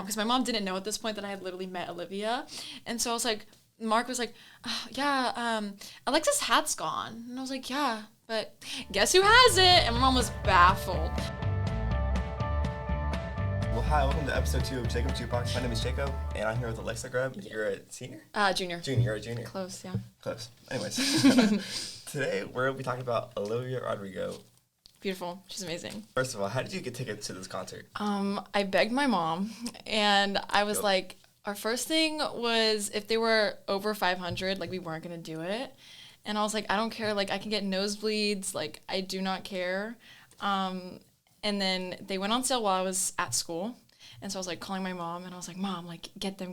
because my mom didn't know at this point that I had literally met Olivia. And so I was like, Mark was like, oh, yeah, Alexa's hat's gone. And I was like, yeah, but guess who has it? And my mom was baffled. Well, hi, welcome to episode 2 of Jacob Jukebox. My name is Jacob, and I'm here with Alexa Grubb. You're a senior? Junior. You're a junior. Close, yeah. Close. Anyways, today we're going to be talking about Olivia Rodrigo. Beautiful. She's amazing. First of all, how did you get tickets to this concert? I begged my mom, and I was like, our first thing was if they were over 500, like, we weren't going to do it. And I was like, I don't care. Like, I can get nosebleeds. Like, I do not care. And then they went on sale while I was at school. And so I was like calling my mom, and I was like, Mom, like, get them.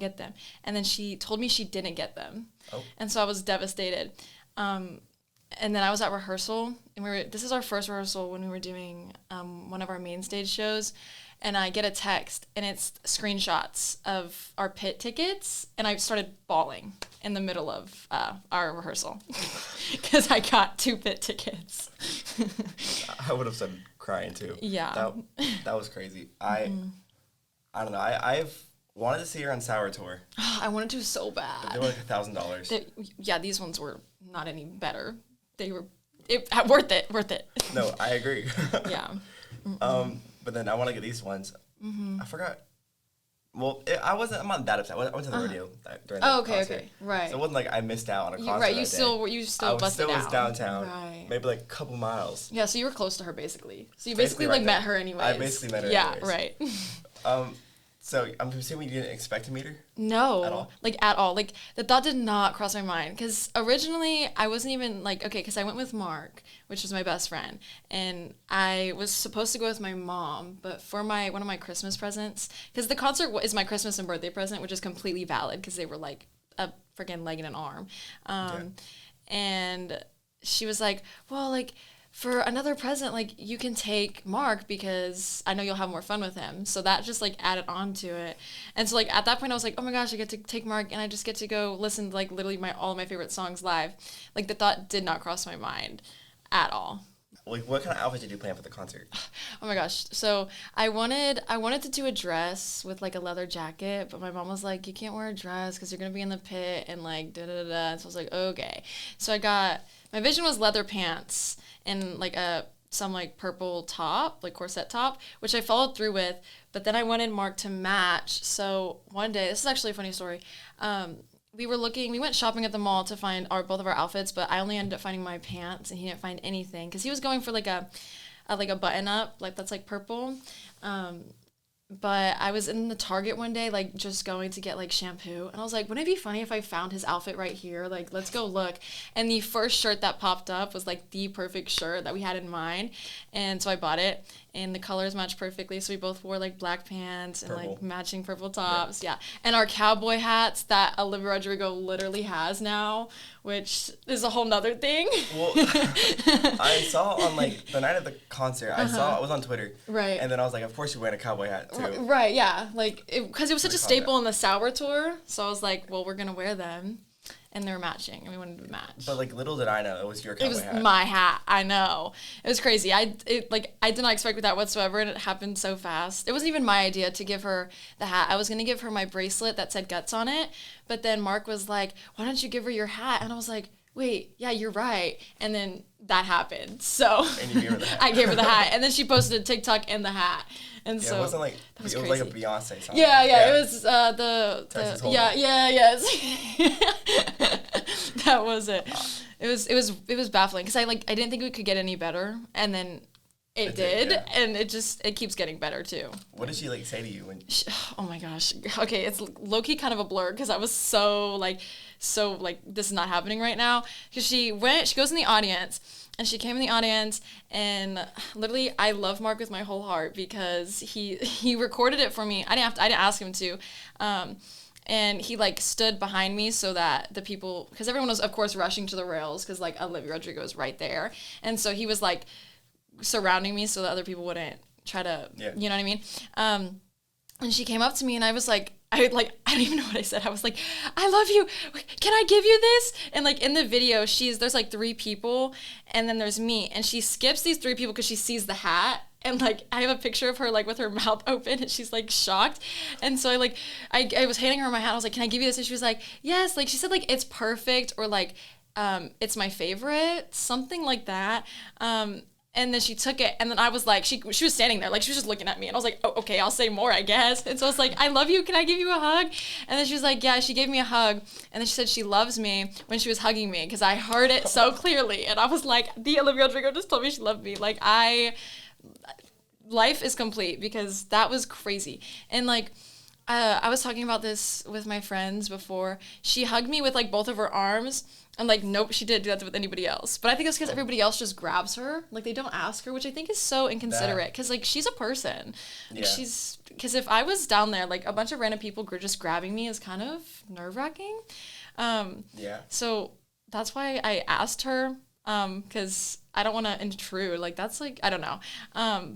And then she told me she didn't get them. Oh. And so I was devastated. And then I was at rehearsal, and this is our first rehearsal when we were doing one of our main stage shows. And I get a text, and it's screenshots of our pit tickets, and I started bawling in the middle of our rehearsal because I got 2 pit tickets. I would have said crying too. Yeah. That was crazy. I don't know. I've wanted to see her on Sour Tour. I wanted to so bad. They were like $1,000. Yeah, these ones were not any better. They were worth it. No, I agree. Yeah. But then I want to get these ones. Mm-hmm. I forgot. Well, I'm not that upset. I went to the rodeo during the concert. Okay. Right. So it wasn't like I missed out on a concert. Right, you still busted out. I was downtown. Right. Maybe like a couple miles. Yeah, so you were close to her basically. So you basically like met her anyways. I basically met her anyways. Yeah, right. So I'm assuming you didn't expect to meet her? No. At all? Like, at all. Like, the thought did not cross my mind. Because originally, I wasn't even, like, okay, because I went with Mark, which was my best friend. And I was supposed to go with my mom, but for one of my Christmas presents, because the concert is my Christmas and birthday present, which is completely valid, because they were, like, a freaking leg and an arm. And she was like, well, like, for another present, like, you can take Mark because I know you'll have more fun with him. So that just, like, added on to it. And so, like, at that point, I was like, oh, my gosh, I get to take Mark, and I just get to go listen to, like, literally all of my favorite songs live. Like, the thought did not cross my mind at all. Like, what kind of outfit did you plan for the concert? Oh, my gosh. So I wanted to do a dress with, like, a leather jacket, but my mom was like, you can't wear a dress because you're going to be in the pit and, like, da-da-da-da. And so I was like, okay. So my vision was leather pants and like some like purple top, like corset top, which I followed through with, but then I wanted Mark to match. So one day, this is actually a funny story. We went shopping at the mall to find both of our outfits, but I only ended up finding my pants, and he didn't find anything because he was going for like a button up, like that's like purple. But I was in the Target one day, like, just going to get, like, shampoo. And I was like, wouldn't it be funny if I found his outfit right here? Like, let's go look. And the first shirt that popped up was, like, the perfect shirt that we had in mind. And so I bought it. And the colors matched perfectly. So we both wore, like, black pants and, like, matching purple tops. Yeah. And our cowboy hats that Olivia Rodrigo literally has now, which is a whole nother thing. Well, I saw on, like, the night of the concert, I was on Twitter. Right. And then I was like, of course you're wearing a cowboy hat, too. Right, yeah. Like, because it was such a staple in the Sour Tour. So I was like, well, we're going to wear them. And they were matching, and we wanted to match. But, like, little did I know it was your cowboy hat. It was my hat. I know. It was crazy. I did not expect that whatsoever, and it happened so fast. It wasn't even my idea to give her the hat. I was going to give her my bracelet that said Guts on it, but then Mark was like, why don't you give her your hat? And I was like, wait, yeah, you're right. And then that happened. So and you gave her the hat. I gave her the hat, and then she posted a TikTok in the hat. And yeah, so it wasn't like it was like a Beyonce song. Yeah, it was yes. That was it. It was baffling because I didn't think we could get any better, and then it did, and it keeps getting better too. What did she like say to you when? Oh my gosh. Okay, it's low key kind of a blur because I was so this is not happening right now because she goes in the audience. And she came in the audience, and literally, I love Mark with my whole heart because he recorded it for me. I didn't ask him to, and he like stood behind me so that the people, because everyone was of course rushing to the rails because like Olivia Rodrigo was right there, and so he was like surrounding me so that other people wouldn't try to, you know what I mean? And she came up to me, and I was like, I don't even know what I said. I was like, I love you. Can I give you this? And like in the video, there's like 3 people, and then there's me, and she skips these 3 people because she sees the hat, and like I have a picture of her like with her mouth open and she's like shocked. And so I was handing her my hat. I was like, can I give you this? And she was like, yes. Like she said like it's perfect, or like it's my favorite, something like that. And then she took it, and then I was like, she was standing there, like she was just looking at me, and I was like, oh, okay, I'll say more, I guess. And so I was like, I love you, can I give you a hug? And then she was like, yeah, she gave me a hug, and then she said she loves me when she was hugging me, because I heard it so clearly, and I was like, the Olivia Rodrigo just told me she loved me. Like, life is complete, because that was crazy. And like, I was talking about this with my friends before. She hugged me with like both of her arms, and like, nope, she didn't do that with anybody else. But I think it's because everybody else just grabs her. Like, they don't ask her, which I think is so inconsiderate. Because, like, she's a person. Like, Yeah. Because if I was down there, like, a bunch of random people just grabbing me is kind of nerve-wracking. Yeah. So that's why I asked her, because I don't want to intrude. Like, that's, like, I don't know.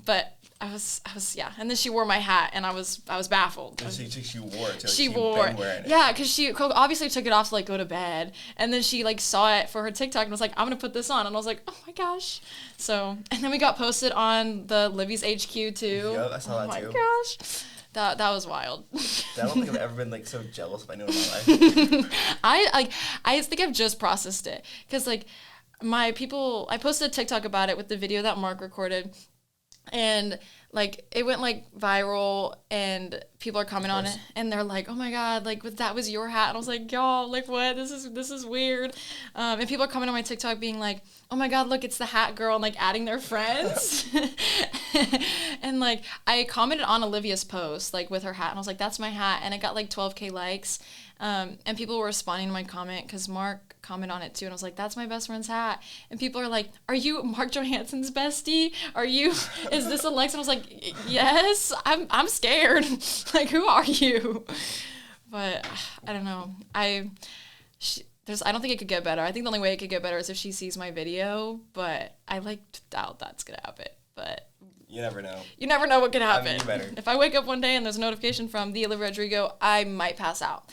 But I was, yeah. And then she wore my hat, and I was baffled. She wore it. She wore it. Yeah, because she obviously took it off to, like, go to bed. And then she, like, saw it for her TikTok and was like, I'm going to put this on. And I was like, oh, my gosh. So, and then we got posted on the Livy's HQ, too. Yep, I saw that, too. Oh, my gosh. That was wild. I don't think I've ever been, like, so jealous of anyone in my life. I think I've just processed it. Because, like, I posted a TikTok about it with the video that Mark recorded. And like it went like viral, and people are commenting on it, and they're like, oh my god, like that was your hat. And I was like, y'all, like what, this is weird. And people are commenting on my TikTok being like, oh my god, look, it's the hat girl, and like adding their friends. And like I commented on Olivia's post like with her hat, and I was like, that's my hat, and it got like 12K likes. And people were responding to my comment because Mark commented on it too, and I was like, that's my best friend's hat. And people are like, are you Mark Johansson's bestie? Is this Alexa? And I was like, yes, I'm scared. Like, who are you? But I don't know. I don't think it could get better. I think the only way it could get better is if she sees my video, but I like doubt that's gonna happen. But you never know. You never know what could happen. I mean, you better. If I wake up one day and there's a notification from the Olivia Rodrigo, I might pass out.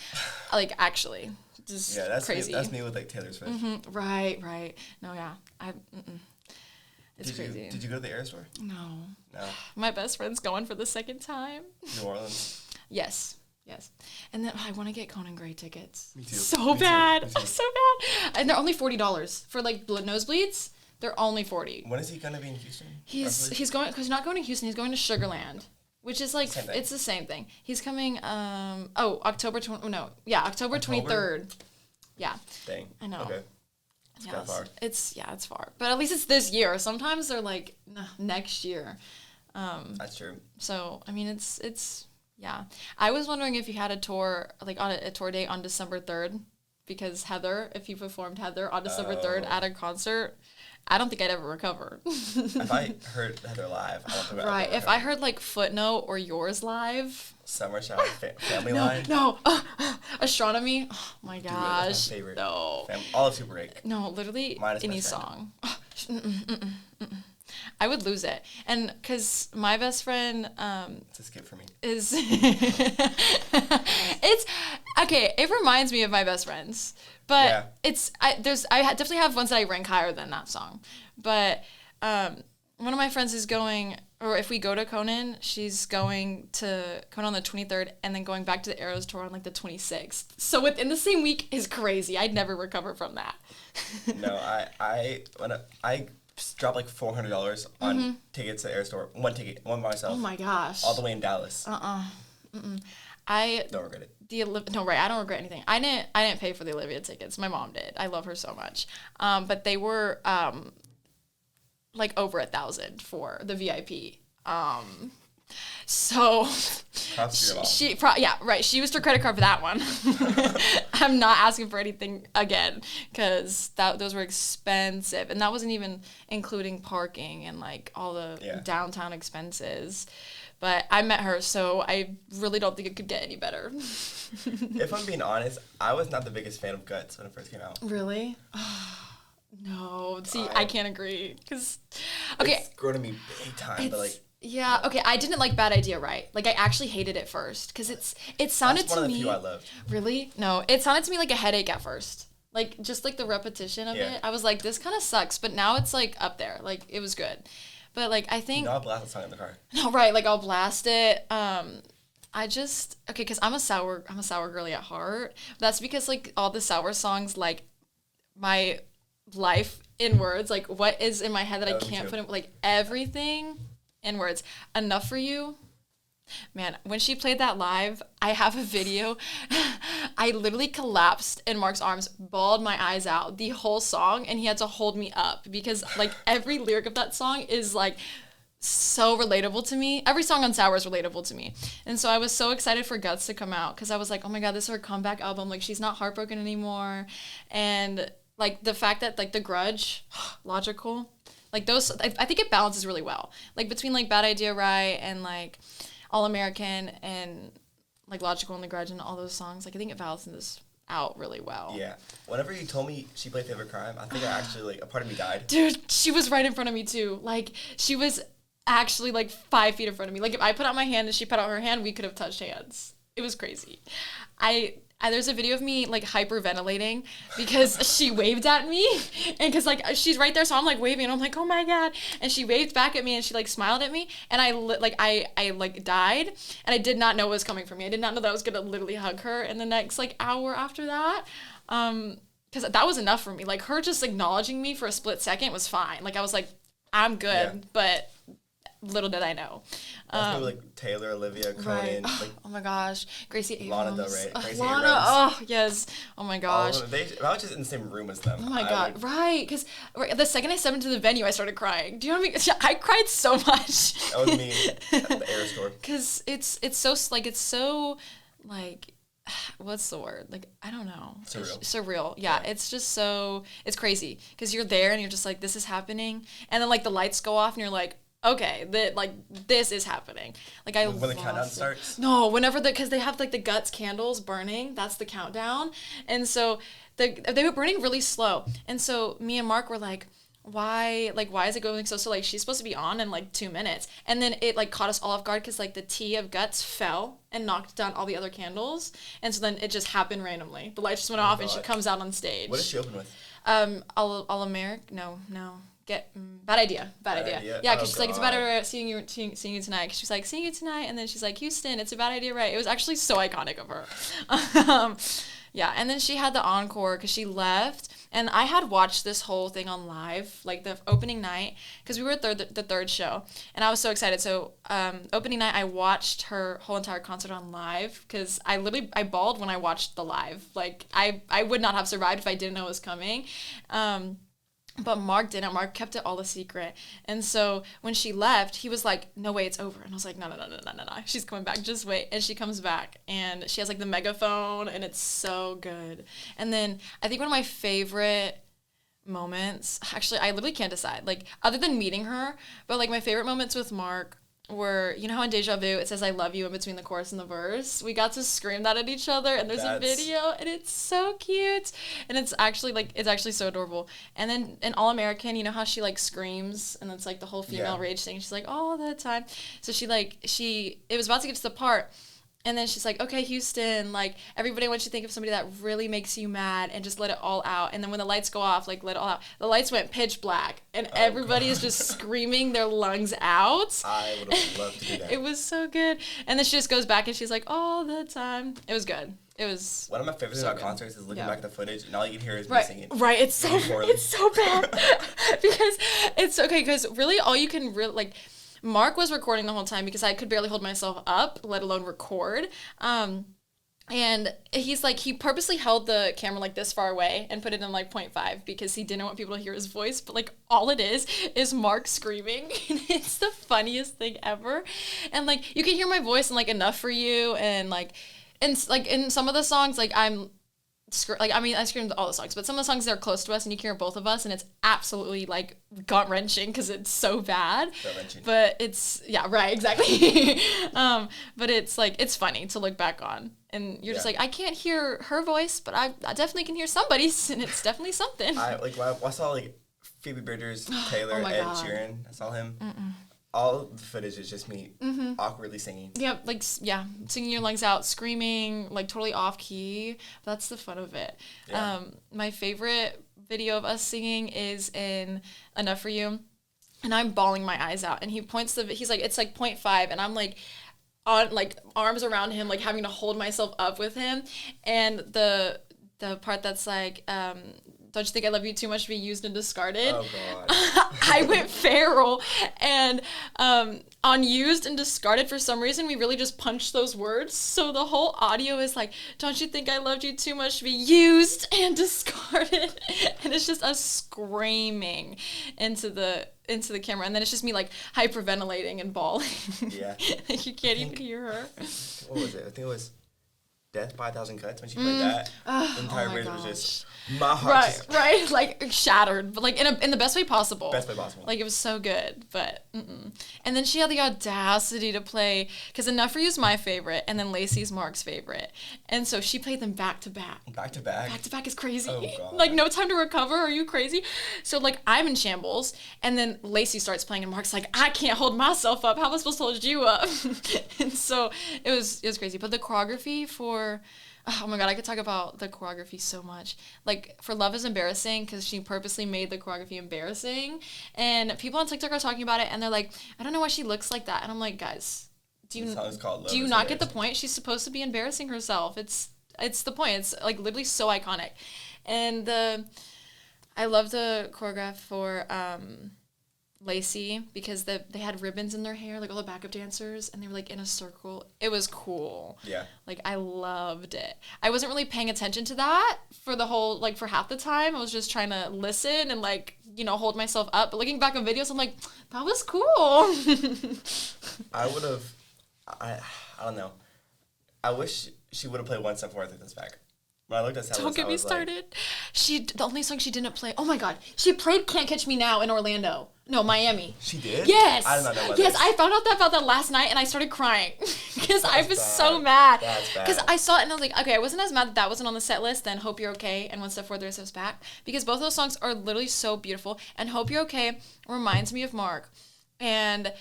Like, actually. Just that's crazy. That's me with, like, Taylor Swift. Mm-hmm. Right. No, yeah. It's crazy. Did you go to the Air store? No. No. My best friend's going for the second time. New Orleans? Yes. And then I want to get Conan Gray tickets. Me too. So bad. So bad. And they're only $40 for, like, nosebleeds. They're only $40. When is he gonna be in Houston? He's going, because he's not going to Houston. He's going to Sugarland, which is like it's the same thing. He's coming. October 23rd. Yeah. Dang. I know. Okay. It's kind of far. It's far, but at least it's this year. Sometimes they're like next year. That's true. So I mean, it's yeah. I was wondering if you had a tour, like on a tour date on December 3rd, because Heather, if you performed Heather on December 3rd at a concert, I don't think I'd ever recover. If I heard Heather live, I don't think I'd ever recover. If I heard like Footnote or yours live. Summer Shower Family Line. No. Astronomy. Oh my gosh. Dude, that's my favorite. No. All of Super 8. No, literally Minus any song. I would lose it. And because my best friend it's a skip for me. It's okay, it reminds me of my best friends. But I definitely have ones that I rank higher than that song. But one of my friends is going, or if we go to Conan, she's going to Conan on the 23rd and then going back to the Eras tour on like the 26th. So within the same week is crazy. I'd never recover from that. No, I dropped like $400 on tickets to Eras tour. One ticket, one by myself. Oh my gosh. All the way in Dallas. I don't regret it. No, right. I don't regret anything. I didn't pay for the Olivia tickets. My mom did. I love her so much. But they were like over $1,000 for the VIP. So she used her credit card for that one. I'm not asking for anything again because those were expensive, and that wasn't even including parking and like all the downtown expenses. But I met her, so I really don't think it could get any better. If I'm being honest, I was not the biggest fan of Guts when it first came out. Really? No. See, I can't agree. Because, okay. It's grown to me big time, but like. Yeah, okay, I didn't like Bad Idea Right. Like, I actually hated it first. Because it sounded to me. That's one of the few I loved. Really? No, it sounded to me like a headache at first. Like, just like the repetition of it. I was like, this kind of sucks. But now it's like up there. Like, it was good. But like I think No, I'll blast the song in the car. no, right, like I'll blast it. Because I'm a sour girly at heart. That's because like all the sour songs, like my life in words, like what is in my head that I can't put in, like everything in words. Enough for You. Man, when she played that live, I have a video. I literally collapsed in Mark's arms, bawled my eyes out the whole song, and he had to hold me up because like every lyric of that song is like so relatable to me. Every song on Sour is relatable to me. And so I was so excited for Guts to come out because I was like, oh my God, this is her comeback album. Like she's not heartbroken anymore. And like the fact that like The Grudge, Logical, like those, I think it balances really well. Like between like Bad Idea Right and like All American and like Logical and The Grudge and all those songs, like I think it balances out really well. Yeah. Whenever you told me she played Favorite Crime, I think I actually, like, a part of me died. Dude, she was right in front of me too. Like she was actually like 5 feet in front of me. Like if I put out my hand and she put out her hand, we could have touched hands. It was crazy. There's a video of me like hyperventilating because she waved at me, and because like she's right there, so I'm like waving and I'm like, oh my God, and she waved back at me and she like smiled at me, and I died, and I did not know what was coming for me. I did not know that I was gonna literally hug her in the next like hour after that, because that was enough for me. Like her just acknowledging me for a split second was fine. Like I was like, I'm good, but little did I know. That's like Taylor, Olivia, Conan, right. like oh my gosh, Gracie Abrams. Lana Del Rey, Gracie Lana, Abrams. oh yes, oh my gosh. If I was just in the same room as them. Oh my God, right? Because the second I stepped into the venue, I started crying. Do you know what I mean? I cried so much. That was me at the Air store. Because it's so like, what's the word? Like, I don't know. Surreal. Surreal. Yeah, it's just so, it's crazy. Because you're there and you're just like, this is happening. And then like the lights go off and you're like, okay, this is happening. Like When the countdown starts? No, because they have like the Guts candles burning. That's the countdown. And so they were burning really slow. And so me and Mark were like, why is it going so slow? Like she's supposed to be on in like 2 minutes. And then it like caught us all off guard because like the T of Guts fell and knocked down all the other candles. And so then it just happened randomly. The lights just went off and she comes out on stage. What did she open with? All American? No. Bad idea. Yeah, because she's like, it's a bad idea seeing you tonight. Cause she's like, seeing you tonight, and then she's like, Houston, it's a bad idea, right? It was actually so iconic of her. Yeah, and then she had the encore because she left, and I had watched this whole thing on live, like the opening night, because we were the third show, and I was so excited. So opening night, I watched her whole entire concert on live because I bawled when I watched the live. Like I would not have survived if I didn't know it was coming. But Mark didn't. Mark kept it all a secret. And so when she left, he was like, no way, it's over. And I was like, no. She's coming back. Just wait. And she comes back. And she has like the megaphone. And it's so good. And then I think one of my favorite moments, actually, I literally can't decide. Like, other than meeting her, but like my favorite moments with Mark were, you know how in Deja Vu it says I love you in between the chorus and the verse? We got to scream that at each other, and there's a video, and it's so cute, and it's actually so adorable. And then in All American, you know how she like screams, and it's like the whole female rage thing. She's like all the time. So it was about to get to the part, and then she's like, okay, Houston, like, everybody wants you to think of somebody that really makes you mad and just let it all out. And then when the lights go off, like, let it all out. The lights went pitch black, and everybody is just screaming their lungs out. I would have loved to do that. It was so good. And then she just goes back, and she's like, all the time. It was good. It was one of my favorite things about concerts is looking back at the footage, and all you can hear is me singing. Right, it's so bad. Because it's okay, because really all you can like, Mark was recording the whole time because I could barely hold myself up, let alone record. And he's like, he purposely held the camera like this far away and put it in like 0.5 because he didn't want people to hear his voice. But like all it is Mark screaming. And it's the funniest thing ever. And like you can hear my voice and like Enough for You and like in some of the songs, like I screamed all the songs, but some of the songs they're close to us and you can hear both of us, and it's absolutely like gut wrenching because it's so bad. But it's exactly. But it's like it's funny to look back on, and you're just like, I can't hear her voice, but I definitely can hear somebody's, and it's definitely something. I saw like Phoebe Bridgers, Taylor, Ed Sheeran. I saw him. All the footage is just me awkwardly singing. Yeah, singing your lungs out, screaming, like totally off key. That's the fun of it. Yeah. My favorite video of us singing is in Enough for You. and I'm bawling my eyes out, and he's like, it's like 0.5, and I'm like on like arms around him, like having to hold myself up with him, and the part that's like, don't you think I love you too much to be used and discarded? Oh God. I went feral, and on used and discarded, for some reason, we really just punched those words. So the whole audio is like, don't you think I loved you too much to be used and discarded? And it's just us screaming into the camera, and then it's just me like hyperventilating and bawling. Yeah. Like you can't even hear her. What was it? I think it was Death by a Thousand Cuts when she played that. The entire bridge was just, my heart right, like shattered, but like in the best way possible. Best way possible. Like it was so good, but And then she had the audacity to play, because Enough for You is my favorite, and then Lacey's Mark's favorite, and so she played them back to back. Back to back? Back to back is crazy. Oh God. Like no time to recover. Are you crazy? So like I'm in shambles, and then Lacey starts playing, and Mark's like, I can't hold myself up. How am I supposed to hold you up? And so it was crazy. But the choreography for, oh my God, I could talk about the choreography so much. Like for Love is Embarrassing, because she purposely made the choreography embarrassing, and people on TikTok are talking about it, and they're like, I don't know why she looks like that, and I'm like, guys, do you not get the point? She's supposed to be embarrassing herself. It's the point. It's like literally so iconic. And I love the choreograph for Lacey, because they had ribbons in their hair, like all the backup dancers, and they were like in a circle. It was cool. Yeah. Like I loved it. I wasn't really paying attention to that for the whole, like for half the time. I was just trying to listen and like, you know, hold myself up. But looking back on videos, I'm like, that was cool. I don't know. I wish she would have played One Step Forward with this back. When I looked at Set Don't get me started. The only song she didn't play. Oh my God, she played "Can't Catch Me Now" in Orlando. No, Miami. She did? Yes. I did not know about Yes, this. I found out about that last night, and I started crying because I was so mad. That's bad. Because I saw it and I was like, okay, I wasn't as mad that wasn't on the set list than "Hope You're Okay" and "One Step Forward, Three Steps Back," because both of those songs are literally so beautiful. And "Hope You're Okay" reminds me of Mark, and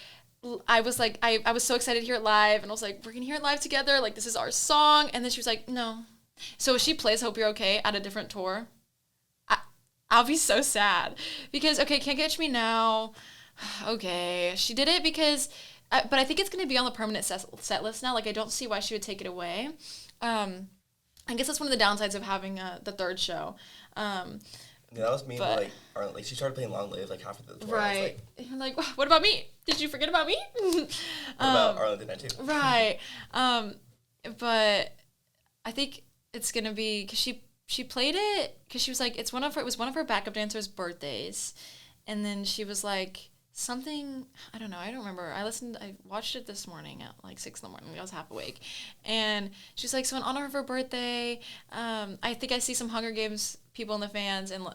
I was like, I was so excited to hear it live, and I was like, we're gonna hear it live together, like this is our song. And then she was like, no. So she plays "Hope You're Okay" at a different tour, I'll be so sad, because okay, "Can't Catch Me Now," okay, she did it because, but I think it's gonna be on the permanent set list now. Like I don't see why she would take it away. I guess that's one of the downsides of having the third show. Yeah, that was me. But, like she started playing "Long Live" like half of the tour. Right. Like, what about me? Did you forget about me? What about Arlington Night too? Right. But I think it's gonna be, because she played it because she was like, it was one of her backup dancers' birthdays, and then she was like something, I don't know, I don't remember. I watched it this morning at like 6 in the morning. I was half awake, and she's like, so in honor of her birthday, I think I see some Hunger Games people in the fans, and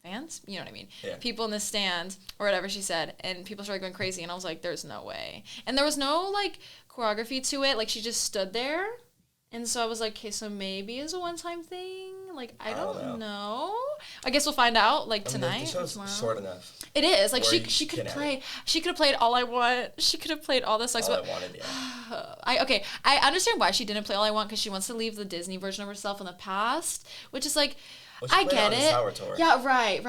fans, you know what I mean? Yeah. People in the stand or whatever she said, and people started going crazy, and I was like, there's no way. And there was no like choreography to it. Like she just stood there. And so I was like, okay, so maybe it's a one-time thing. Like, I don't know. I guess we'll find out, like, tonight. The show's short enough. It is. Like, she could have played All I Want. She could have played all the songs. All I Wanted, yeah. I understand why she didn't play All I Want, because she wants to leave the Disney version of herself in the past, which is like, I get it. The Sour Tour. Yeah, right.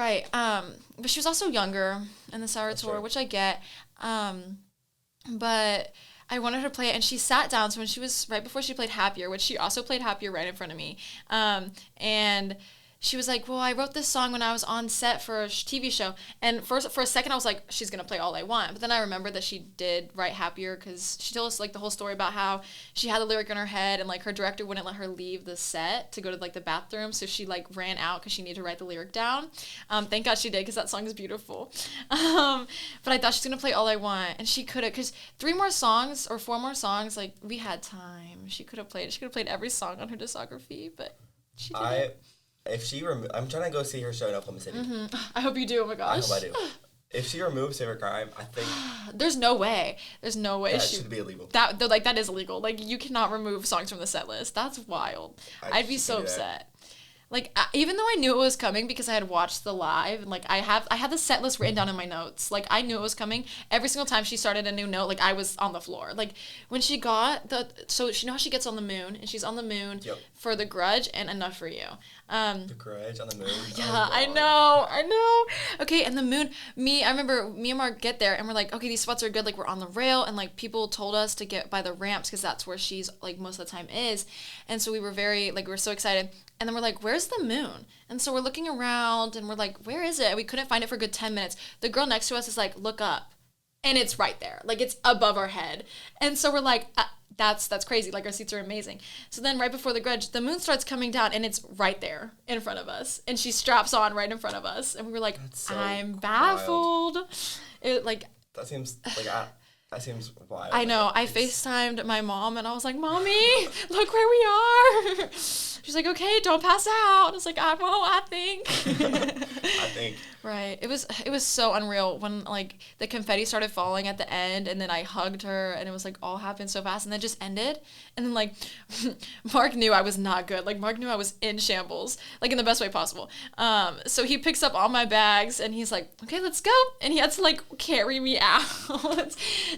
But she was also younger in the Sour Tour, which I get. But I wanted her to play it, and she sat down. So when she was, right before she played Happier, which she also played Happier right in front of me, and she was like, well, I wrote this song when I was on set for a TV show. And for a second, I was like, she's going to play All I Want. But then I remembered that she did write Happier, because she told us, like, the whole story about how she had the lyric in her head, and, like, her director wouldn't let her leave the set to go to, like, the bathroom. So she, like, ran out because she needed to write the lyric down. Thank God she did, because that song is beautiful. But I thought she was going to play All I Want. And she could have, because 3 more songs or 4 more songs, like, we had time. She could have played every song on her discography, but she didn't. I'm trying to go see her show in Oklahoma City. Mm-hmm. I hope you do. Oh my gosh. I hope I do. If she removes Favorite Crime, I think there's no way. That should be illegal. That is illegal. Like, you cannot remove songs from the set list. That's wild. I'd be so upset. Like, even though I knew it was coming because I had watched the live, and like I had the set list written down in my notes. Like, I knew it was coming. Every single time she started a new note, like I was on the floor. Like when she got so she know how she gets on the moon, and she's on the moon for The Grudge and Enough for You. The Grudge on the moon. Yeah, I know. Okay, and the moon. I remember me and Mark get there, and we're like, okay, these spots are good. Like, we're on the rail, and like people told us to get by the ramps because that's where she's like most of the time is, and so we were we were so excited. And then we're like, where's the moon? And so we're looking around, and we're like, where is it? And we couldn't find it for a good 10 minutes. The girl next to us is like, look up. And it's right there. Like, it's above our head. And so we're like, that's crazy. Like, our seats are amazing. So then right before The Grudge, the moon starts coming down, and it's right there in front of us. And she straps on right in front of us. And we were like, so I'm baffled. That seems wild. I know. I FaceTimed my mom, and I was like, Mommy, look where we are. She's like, okay, don't pass out. I was like, I won't, I think. I think. Right. It was so unreal when like the confetti started falling at the end, and then I hugged her, and it was like all happened so fast, and then just ended. And then like Mark knew I was not good. Like Mark knew I was in shambles, like in the best way possible. So he picks up all my bags, and he's like, okay, let's go. And he had to like carry me out.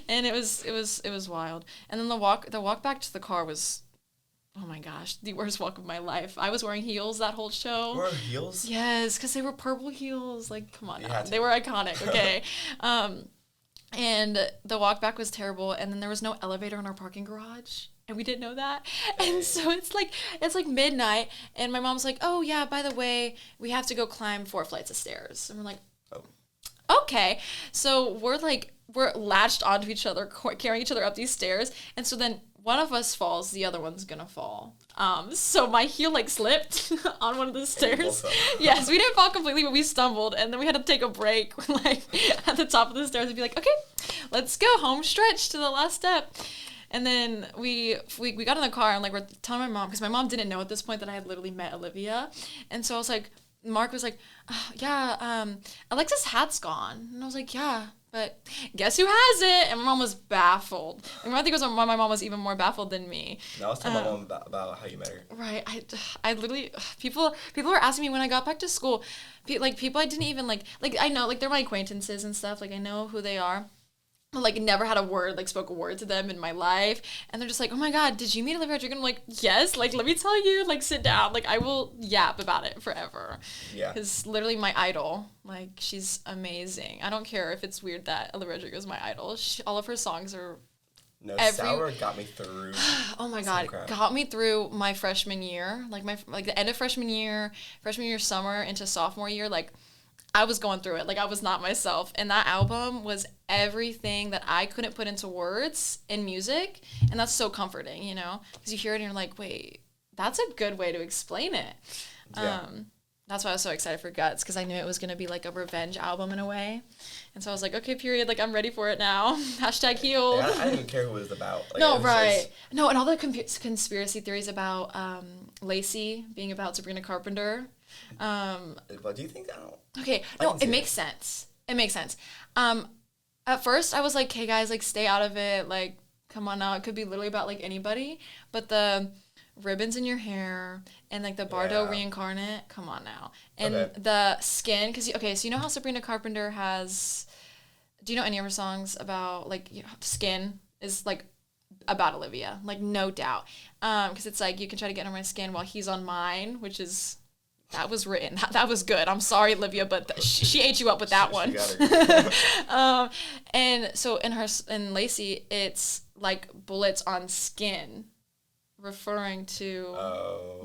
And it was wild. And then the walk back to the car was, oh my gosh, the worst walk of my life. I was wearing heels that whole show. You wore heels? Yes, because they were purple heels. Like, come on now. They were iconic, okay? And the walk back was terrible. And then there was no elevator in our parking garage. And we didn't know that. And so it's like midnight. And my mom's like, oh, yeah, by the way, we have to go climb 4 flights of stairs. And we're like, oh, okay. So we're latched onto each other, carrying each other up these stairs. And so then one of us falls, the other one's gonna fall. So my heel like slipped on one of the stairs. Yes, we didn't fall completely, but we stumbled, and then we had to take a break like at the top of the stairs and be like, okay, let's go home stretch to the last step. And then we got in the car, and like we're telling my mom, because my mom didn't know at this point that I had literally met Olivia. And so I was like, Mark was like, Alexa's hat's gone. And I was like, yeah, but guess who has it? And my mom was baffled. And I think it was why my mom was even more baffled than me. No, I was telling my mom about how you met her. Right. I literally, people were asking me when I got back to school, people I didn't even like I know, like they're my acquaintances and stuff. Like I know who they are. Like never had spoke a word to them in my life, and they're just like, oh my god, did you meet Olivia Rodrigo? I'm like, yes, like let me tell you, like sit down, like I will yap about it forever. Yeah, because literally my idol, like she's amazing. I don't care if it's weird that Olivia Rodrigo is my idol. All of her songs are Sour got me through. Oh my god, got me through my freshman year, like the end of freshman year summer into sophomore year, like I was going through it. Like, I was not myself. And that album was everything that I couldn't put into words in music. And that's so comforting, you know? Because you hear it and you're like, wait, that's a good way to explain it. Yeah. That's why I was so excited for Guts, because I knew it was going to be, like, a revenge album in a way. And so I was like, okay, period. Like, I'm ready for it now. #healed. Yeah, I didn't even care who it was about. Like, no, right. No, and all the conspiracy theories about Lacey being about Sabrina Carpenter. But do you think that? Okay, no, it makes sense. It makes sense. At first I was like, hey guys, like stay out of it. Like, come on now. It could be literally about like anybody. But the ribbons in your hair and like the Bardo reincarnate, come on now. And the skin, so you know how Sabrina Carpenter has, do you know any of her songs about like, you know, skin is like about Olivia, like no doubt. Because it's like, you can try to get on my skin while he's on mine, which is, that was written. That was good. I'm sorry, Olivia, but she ate you up with that one. And so in Lacey, it's like bullets on skin, referring to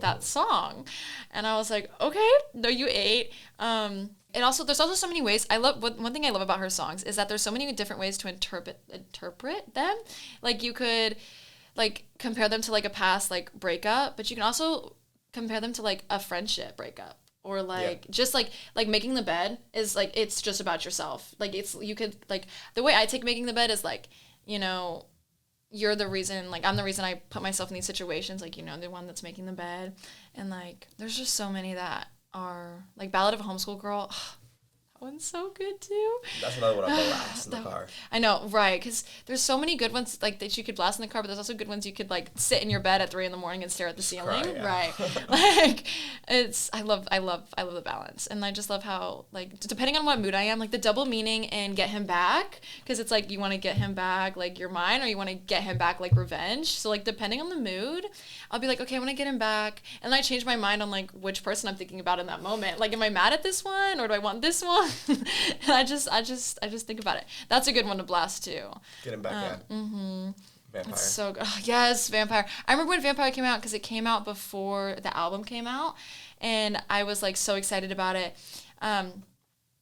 that song. And I was like, okay, no, you ate. And also, there's also so many ways. One thing I love about her songs is that there's so many different ways to interpret them. Like you could like compare them to like a past like breakup, but you can also compare them to like a friendship breakup, or like just like making the bed is like, it's just about yourself. Like you could like, the way I take making the bed is like, you know, you're the reason, like I'm the reason I put myself in these situations, like, you know, the one that's making the bed. And like there's just so many that are like Ballad of a Homeschool Girl. one's so good too. That's another one I'll blast in the car. I know, right? Because there's so many good ones like that you could blast in the car, but there's also good ones you could like sit in your bed at 3 a.m. and stare at the ceiling. Cry, yeah. Right? Like I love the balance, and I just love how like depending on what mood I am, like the double meaning in Get Him Back, because it's like you want to get him back like you're mine, or you want to get him back like revenge. So like depending on the mood, I'll be like, okay, I want to get him back, and I change my mind on like which person I'm thinking about in that moment. Like, am I mad at this one, or do I want this one? And I just think about it. That's a good one to blast too. Get Him Back, yeah. Mm-hmm. Vampire. It's so good. Oh, yes, Vampire. I remember when Vampire came out because it came out before the album came out, and I was like so excited about it. And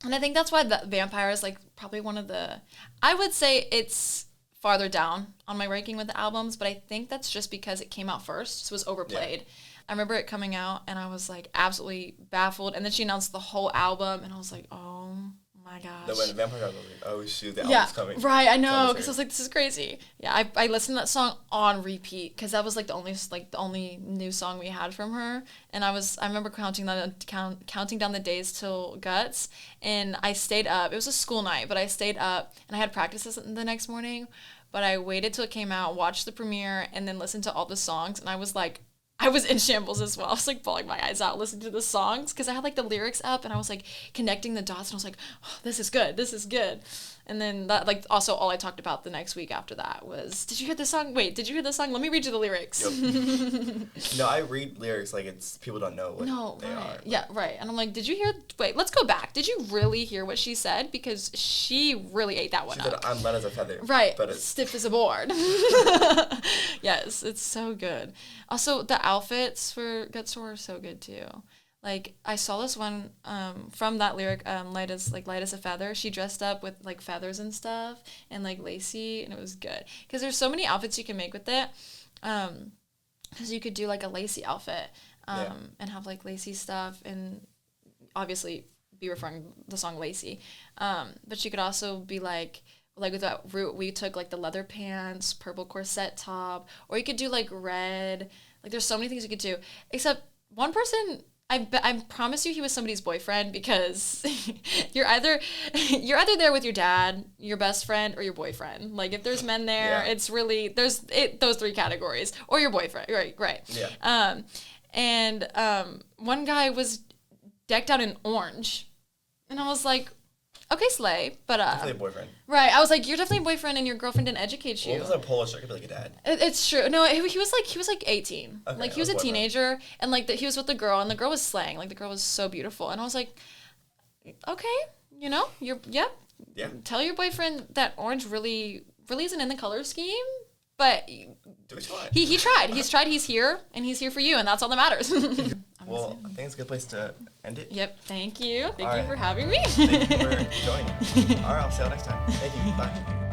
I think that's why the Vampire is like probably one of the. I would say it's farther down on my ranking with the albums, but I think that's just because it came out first, so it was overplayed. Yeah. I remember it coming out, and I was, like, absolutely baffled. And then she announced the whole album, and I was like, oh, my gosh. No, when the Vampire got released, oh, shoot, the album's coming. Right, I know, because I was like, this is crazy. Yeah, I listened to that song on repeat, because that was, like, the only new song we had from her. And I remember counting down the days till Guts, and I stayed up. It was a school night, but I stayed up, and I had practices the next morning. But I waited till it came out, watched the premiere, and then listened to all the songs, and I was in shambles as well. I was like bawling my eyes out listening to the songs because I had like the lyrics up and I was like connecting the dots and I was like, oh, this is good. And then that like also all I talked about the next week after that was, did you hear this song? Wait, did you hear this song? Let me read you the lyrics. Yep. No, I read lyrics like it's people don't know what they are. Yeah, right. And I'm like, wait, let's go back. Did you really hear what she said? Because she really ate that one up. She said, I'm light as a feather. Right. But it's stiff as a board. Yes, it's so good. Also, the outfits for Guts Tour are so good too. Like, I saw this one from that lyric, light as a feather. She dressed up with, like, feathers and stuff and, like, lacy, and it was good. Because there's so many outfits you can make with it. Because you could do, like, a lacy outfit and have, like, lacy stuff and obviously be referring to the song Lacy. But you could also be, like with that route, we took, like, the leather pants, purple corset top, or you could do, like, red. Like, there's so many things you could do. Except one person... I promise you he was somebody's boyfriend because you're either there with your dad, your best friend, or your boyfriend. Like if there's men there, it's really those 3 categories, or your boyfriend. Right. Yeah. And one guy was decked out in orange, and I was like, okay, slay, but definitely a boyfriend. Right, I was like, you're definitely a boyfriend, and your girlfriend didn't educate you. Well, it was a Polish, so it could be like a dad. It's true. No, he was like 18. Okay, like he was a teenager, and like he was with the girl, and the girl was slaying. Like the girl was so beautiful, and I was like, okay, yeah. Tell your boyfriend that orange really isn't in the color scheme, but do what you want. He tried. He's tried. He's here, and he's here for you, and that's all that matters. Well, I think it's a good place to end it. Yep. Thank you. Thank you for having me. Thank you for joining. All right, I'll see you next time. Thank you. Bye.